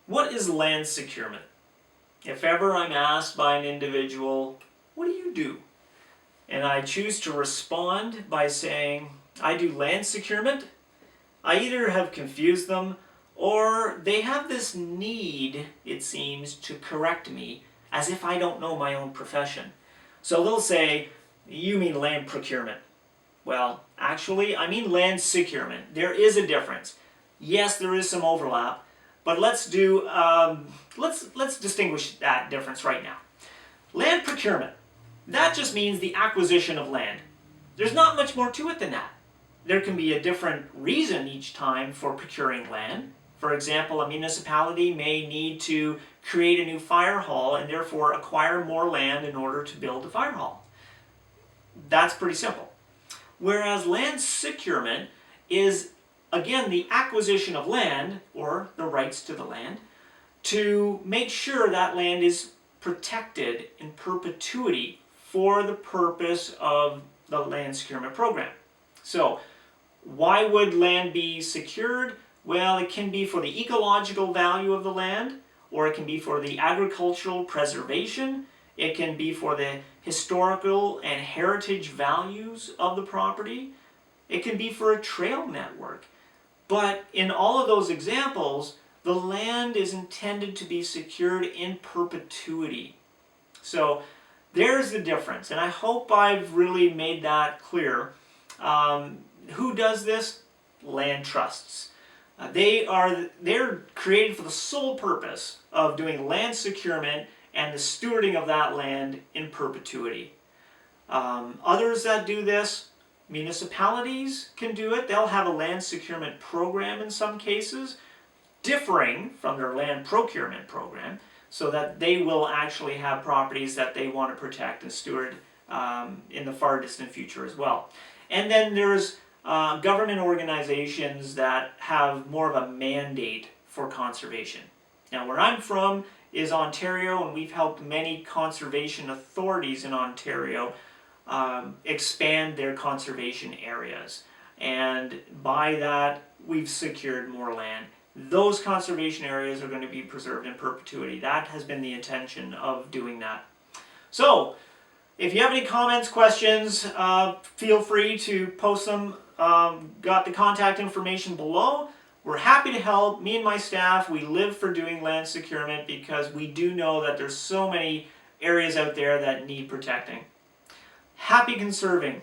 What is land securement? If ever I'm asked by an individual, what do you do? And I choose to respond by saying, I do land securement, I either have confused them or they have this need, it seems, to correct me as if I don't know my own profession. So they'll say, you mean land procurement. Well, actually, I mean land securement. There is a difference. Yes, there is some overlap, but let's distinguish that difference right now. Land procurement, that just means the acquisition of land. There's not much more to it than that. There can be a different reason each time for procuring land. For example, a municipality may need to create a new fire hall and therefore acquire more land in order to build a fire hall. That's pretty simple. Whereas land securement is, again, the acquisition of land, or the rights to the land, to make sure that land is protected in perpetuity for the purpose of the land securement program. So, why would land be secured? Well, it can be for the ecological value of the land, or it can be for the agricultural preservation, it can be for the historical and heritage values of the property, it can be for a trail network. But in all of those examples, the land is intended to be secured in perpetuity. So there's the difference, and I hope I've really made that clear. Who does this? Land trusts. They're created for the sole purpose of doing land securement and the stewarding of that land in perpetuity. Others that do this, municipalities can do it. They'll have a land securement program in some cases, differing from their land procurement program, so that they will actually have properties that they want to protect and steward in the far distant future as well. And then there's government organizations that have more of a mandate for conservation. Now, where I'm from is Ontario, and we've helped many conservation authorities in Ontario expand their conservation areas. And by that, we've secured more land. Those conservation areas are going to be preserved in perpetuity. That has been the intention of doing that. So, if you have any comments, questions, feel free to post them. Got the contact information below. We're happy to help. Me and my staff, we live for doing land securement because we do know that there's so many areas out there that need protecting. Happy conserving.